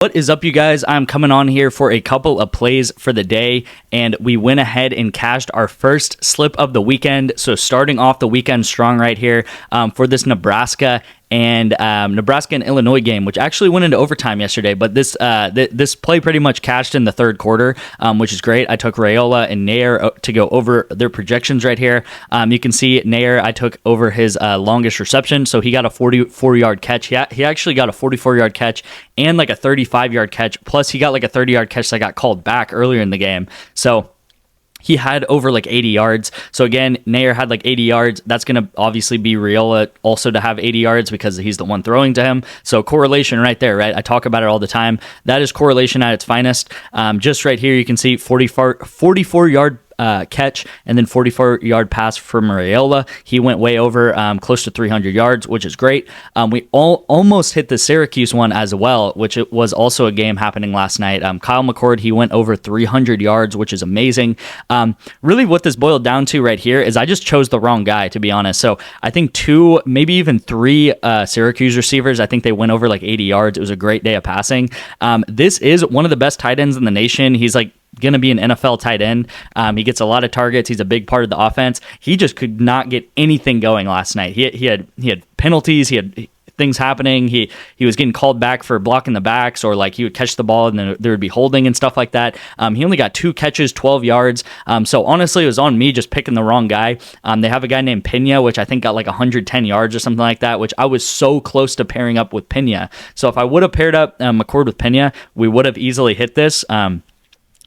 What is up, you guys? I'm coming on here for a couple of plays for the day, and we went ahead and cashed our first slip of the weekend. So starting off the weekend strong right here for this Nebraska and Illinois game, which actually went into overtime yesterday. But this play pretty much cashed in the third quarter, which is great. I took Raiola and Nair to go over their projections right here. You can see Nair, I took over his longest reception, so he got a 44-yard catch. He actually got a 44-yard catch and like a 35-yard catch, plus he got like a 30-yard catch that got called back earlier in the game. So he had over like 80 yards. So again, Nair had like 80 yards. That's going to obviously be Raiola also to have 80 yards because he's the one throwing to him. So correlation right there, right? I talk about it all the time. That is correlation at its finest. Just right here, you can see 44-yard catch and then 44-yard pass from Raiola. He went way over, close to 300 yards, which is great. We almost hit the Syracuse one as well, which it was also a game happening last night. Kyle McCord, he went over 300 yards, which is amazing. Really what this boiled down to right here is I just chose the wrong guy, to be honest. So I think two, maybe even three Syracuse receivers, I think they went over like 80 yards. It was a great day of passing. This is one of the best tight ends in the nation. He's like going to be an NFL tight end. He gets a lot of targets. He's a big part of the offense. He just could not get anything going last night. He had penalties. He had things happening. He was getting called back for blocking the backs, or like he would catch the ball and then there would be holding and stuff like that. He only got 2 catches, 12 yards. So honestly, it was on me just picking the wrong guy. They have a guy named Pena, which I think got like 110 yards or something like that, which I was so close to pairing up with Pena. So if I would have paired up McCord with Pena, we would have easily hit this.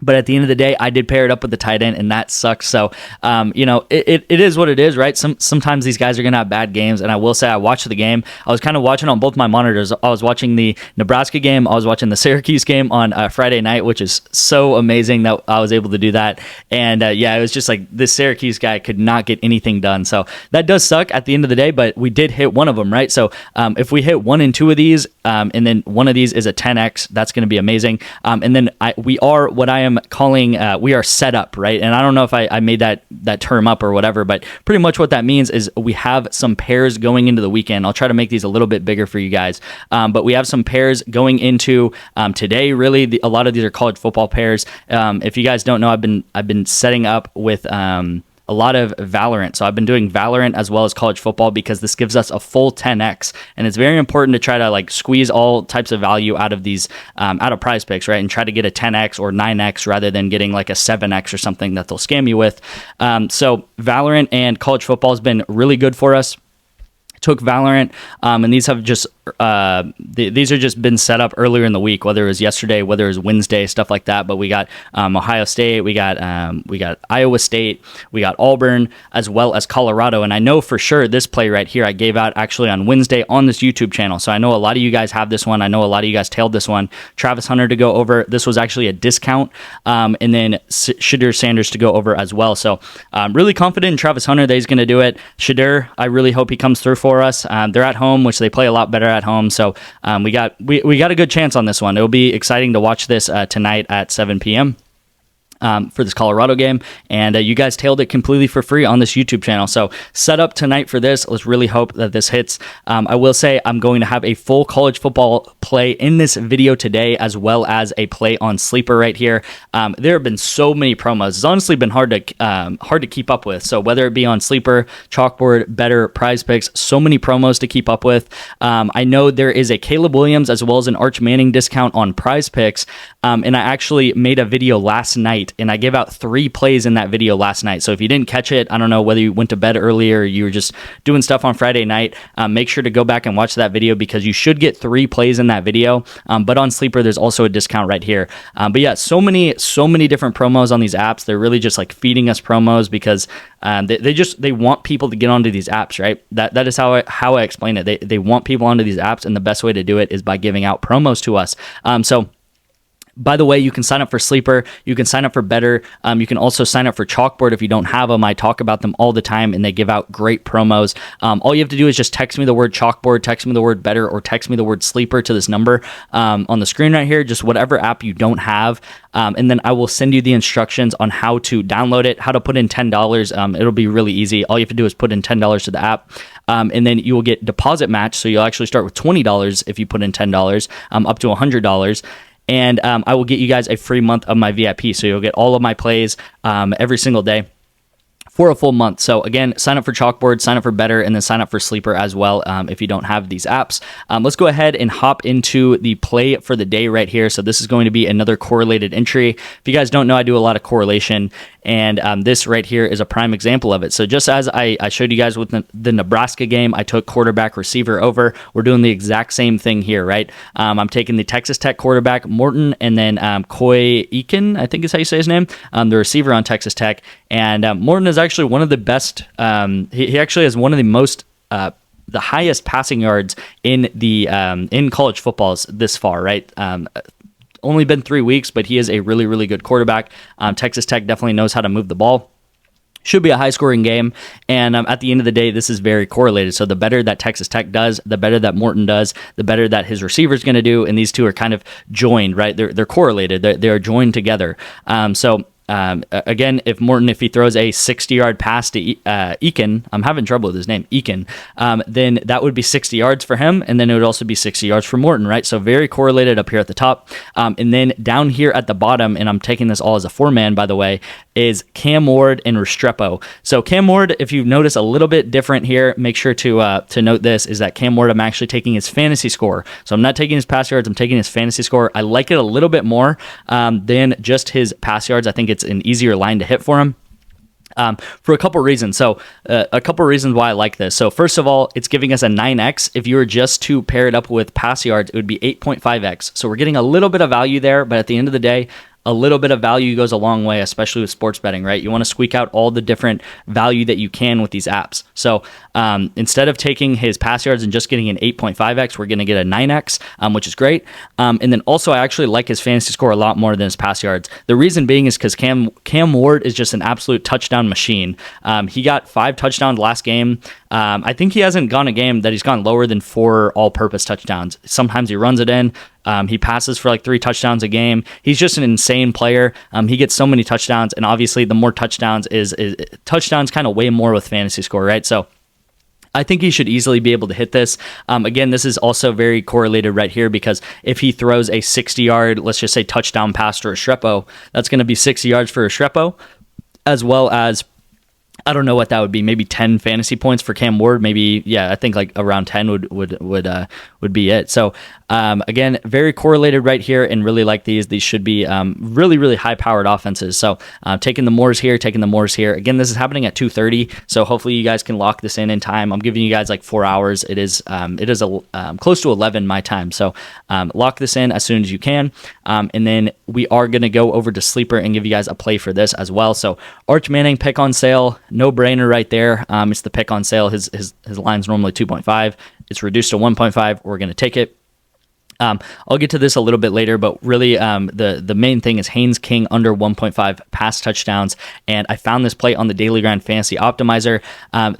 But at the end of the day, I did pair it up with the tight end, and that sucks. So, it is what it is, right? Sometimes these guys are going to have bad games, and I will say I watched the game. I was kind of watching on both my monitors. I was watching the Nebraska game. I was watching the Syracuse game on Friday night, which is so amazing that I was able to do that. And, it was just like this Syracuse guy could not get anything done. So that does suck at the end of the day, but we did hit one of them, right? So if we hit 1 and 2 of these, and then one of these is a 10X, that's going to be amazing. And then we are what I am calling we are set up, right? And I don't know if I made that term up or whatever, but pretty much what that means is we have some pairs going into the weekend. I'll try to make these a little bit bigger for you guys, but we have some pairs going into today. Really, a lot of these are college football pairs. If you guys don't know, I've been setting up with a lot of Valorant. So I've been doing Valorant as well as college football because this gives us a full 10X. And it's very important to try to like squeeze all types of value out of these, out of PrizePicks, right? And try to get a 10X or 9X rather than getting like a 7X or something that they'll scam you with. So Valorant and college football has been really good for us. Took Valorant, and these have just these are just been set up earlier in the week, whether it was yesterday, whether it was Wednesday, stuff like that. But we got Ohio State, we got Iowa State, we got Auburn, as well as Colorado. And I know for sure this play right here I gave out actually on Wednesday on this YouTube channel. So I know a lot of you guys have this one. I know a lot of you guys tailed this one. Travis Hunter to go over. This was actually a discount, and then Shadur Sanders to go over as well. So I'm really confident in Travis Hunter that he's going to do it. Shadur, I really hope he comes through for us. They're at home, which they play a lot better at home. So we got a good chance on this one. It'll be exciting to watch this tonight at 7 p.m. For this Colorado game, and you guys tailed it completely for free on this YouTube channel. So set up tonight for this. Let's really hope that this hits. I will say I'm going to have a full college football play in this video today, as well as a play on Sleeper right here. There have been so many promos. It's honestly been hard to keep up with. So whether it be on Sleeper, Chalkboard, Better, PrizePicks, so many promos to keep up with. I know there is a Caleb Williams as well as an Arch Manning discount on PrizePicks, and I actually made a video last night. And I gave out 3 plays in that video last night. So if you didn't catch it, I don't know whether you went to bed early or you were just doing stuff on Friday night, make sure to go back and watch that video because you should get 3 plays in that video. But on Sleeper, there's also a discount right here. But yeah, so many different promos on these apps. They're really just like feeding us promos because they want people to get onto these apps, right? That is how I explain it. They want people onto these apps, and the best way to do it is by giving out promos to us. So By the way, you can sign up for Sleeper. You can sign up for Better. You can also sign up for Chalkboard if you don't have them. I talk about them all the time, and they give out great promos. All you have to do is just text me the word Chalkboard, text me the word Better, or text me the word Sleeper to this number on the screen right here, just whatever app you don't have. And then I will send you the instructions on how to download it, how to put in $10. It'll be really easy. All you have to do is put in $10 to the app. And then you will get deposit match. So you'll actually start with $20 if you put in $10, up to $100. And I will get you guys a free month of my VIP. So you'll get all of my plays every single day for a full month. So again, sign up for Chalkboard, sign up for Better, and then sign up for Sleeper as well if you don't have these apps. Let's go ahead and hop into the play for the day right here. So this is going to be another correlated entry. If you guys don't know, I do a lot of correlation, and this right here is a prime example of it. So just as I showed you guys with the Nebraska game, I took quarterback receiver over. We're doing the exact same thing here, right? I'm taking the Texas Tech quarterback, Morton, and then Coy Eakin, I think is how you say his name, the receiver on Texas Tech. And Morton is actually one of the best. He actually has one of the most the highest passing yards in the in college footballs this far, right? Only been 3 weeks, but he is a really, really good quarterback. Texas Tech definitely knows how to move the ball. Should be a high-scoring game, and at the end of the day, this is very correlated. So the better that Texas Tech does, the better that Morton does, the better that his receiver is going to do, and these two are kind of joined, right? They're correlated. They're joined together. Again, if Morton, if he throws a 60-yard pass to Eakin, I'm having trouble with his name, Eakin, then that would be 60 yards for him, and then it would also be 60 yards for Morton, right? So very correlated up here at the top. And then down here at the bottom, and I'm taking this all as a four-man, by the way, is Cam Ward and Restrepo. So Cam Ward, if you notice a little bit different here, make sure to note this, is that Cam Ward, I'm actually taking his fantasy score. So I'm not taking his pass yards, I'm taking his fantasy score. I like it a little bit more than just his pass yards. I think it's an easier line to hit for him. For a couple reasons. So a couple reasons why I like this. So first of all, it's giving us a 9x. If you were just to pair it up with pass yards, it would be 8.5x. So we're getting a little bit of value there, but at the end of the day, a little bit of value goes a long way, especially with sports betting, right? You want to squeak out all the different value that you can with these apps. So instead of taking his pass yards and just getting an 8.5x, we're going to get a 9x, which is great. And then also, I actually like his fantasy score a lot more than his pass yards. The reason being is because Cam Ward is just an absolute touchdown machine. He got 5 touchdowns last game. I think he hasn't gone a game that he's gone lower than 4 all-purpose touchdowns. Sometimes he runs it in. He passes for like 3 touchdowns a game. He's just an insane player. He gets so many touchdowns, and obviously the more touchdowns is touchdowns kind of way more with fantasy score, right? So I think he should easily be able to hit this. Again, this is also very correlated right here because if he throws a 60-yard, let's just say touchdown pass to Restrepo, that's going to be 60 yards for Restrepo, as well as, I don't know what that would be, maybe 10 fantasy points for Cam Ward. Maybe, yeah, I think like around 10 would be it. So again, very correlated right here, and really like these. These should be really, really high-powered offenses. So taking the Moors here, taking the Moors here. Again, this is happening at 2:30, so hopefully you guys can lock this in time. I'm giving you guys like 4 hours. It is close to 11 my time, so lock this in as soon as you can. And then we are going to go over to Sleeper and give you guys a play for this as well. So Arch Manning pick on sale, no brainer right there. It's the pick on sale. His line's normally 2.5. It's reduced to 1.5. We're going to take it. I'll get to this a little bit later, but really the main thing is Haynes King under 1.5 pass touchdowns, and I found this play on the Daily Grind Fantasy Optimizer.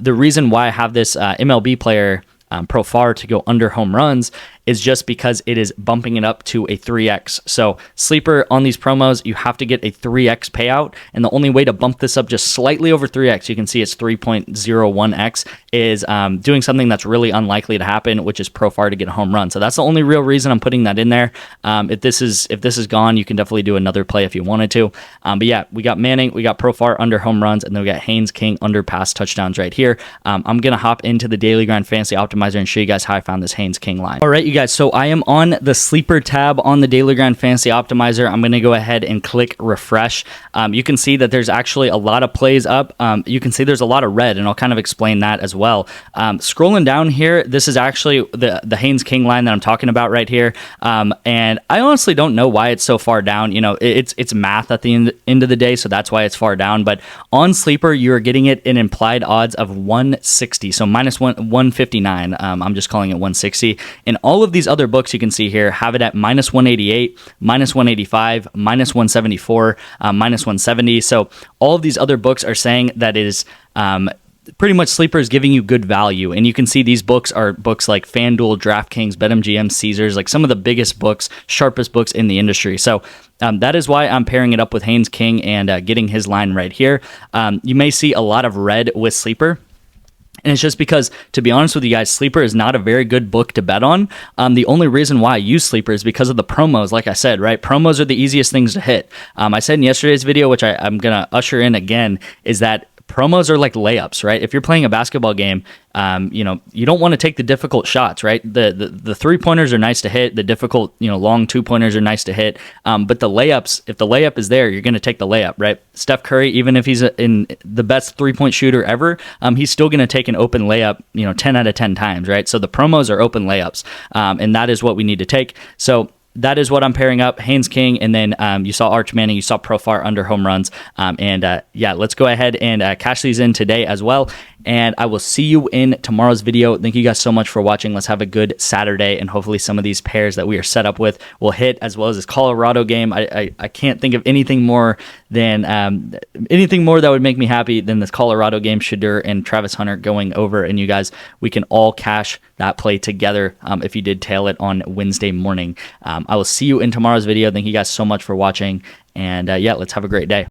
The reason why I have this MLB player Profar to go under home runs is just because it is bumping it up to a 3x. So Sleeper, on these promos, you have to get a 3x payout, and the only way to bump this up just slightly over 3x, you can see it's 3.01x, is doing something that's really unlikely to happen, which is Profar to get a home run. So that's the only real reason I'm putting that in there. If this is gone, you can definitely do another play if you wanted to. But yeah, we got Manning, we got Profar under home runs, and then we got Haynes King under pass touchdowns right here. I'm going to hop into the Daily Grind Fantasy Optimizer and show you guys how I found this Haynes King line. All right, you guys, so I am on the Sleeper tab on the Daily Grind Fantasy Optimizer. I'm going to go ahead and click refresh. You can see that there's actually a lot of plays up. You can see there's a lot of red, and I'll kind of explain that as well. Scrolling down here, this is actually the Haynes King line that I'm talking about right here. And I honestly don't know why it's so far down. You know, it's math at the end of the day, so that's why it's far down. But on Sleeper, you're getting it in implied odds of 160, so minus 159. I'm just calling it 160. And all all of these other books you can see here have it at minus 188, minus 185, minus 174, minus 170. So all of these other books are saying that it is pretty much sleeper is giving you good value. And you can see these books are books like FanDuel, DraftKings, BetMGM, Caesars, like some of the biggest books, sharpest books in the industry. So that is why I'm pairing it up with Haynes King and getting his line right here. You may see a lot of red with sleeper. And it's just because, to be honest with you guys, Sleeper is not a very good book to bet on. The only reason why I use Sleeper is because of the promos, like I said, right? Promos are the easiest things to hit. I said in yesterday's video, which I'm going to usher in again, is that promos are like layups, right? If you're playing a basketball game, you don't want to take the difficult shots, right? The 3-pointers are nice to hit. The difficult, long 2-pointers are nice to hit. But the layups, if the layup is there, you're going to take the layup, right? Steph Curry, even if he's in the best 3-point shooter ever, he's still going to take an open layup, 10 out of 10 times, right? So the promos are open layups, and that is what we need to take. So that is what I'm pairing up, Haynes King, and then you saw Arch Manning, you saw Profar under home runs, let's go ahead and cash these in today as well, and I will see you in tomorrow's video. Thank you guys so much for watching. Let's have a good Saturday, and hopefully some of these pairs that we are set up with will hit, as well as this Colorado game. I can't think of anything more that would make me happy than this Colorado game, Shadur and Travis Hunter going over, and you guys, we can all cash that play together if you did tail it on Wednesday morning. I will see you in tomorrow's video. Thank you guys so much for watching, and let's have a great day.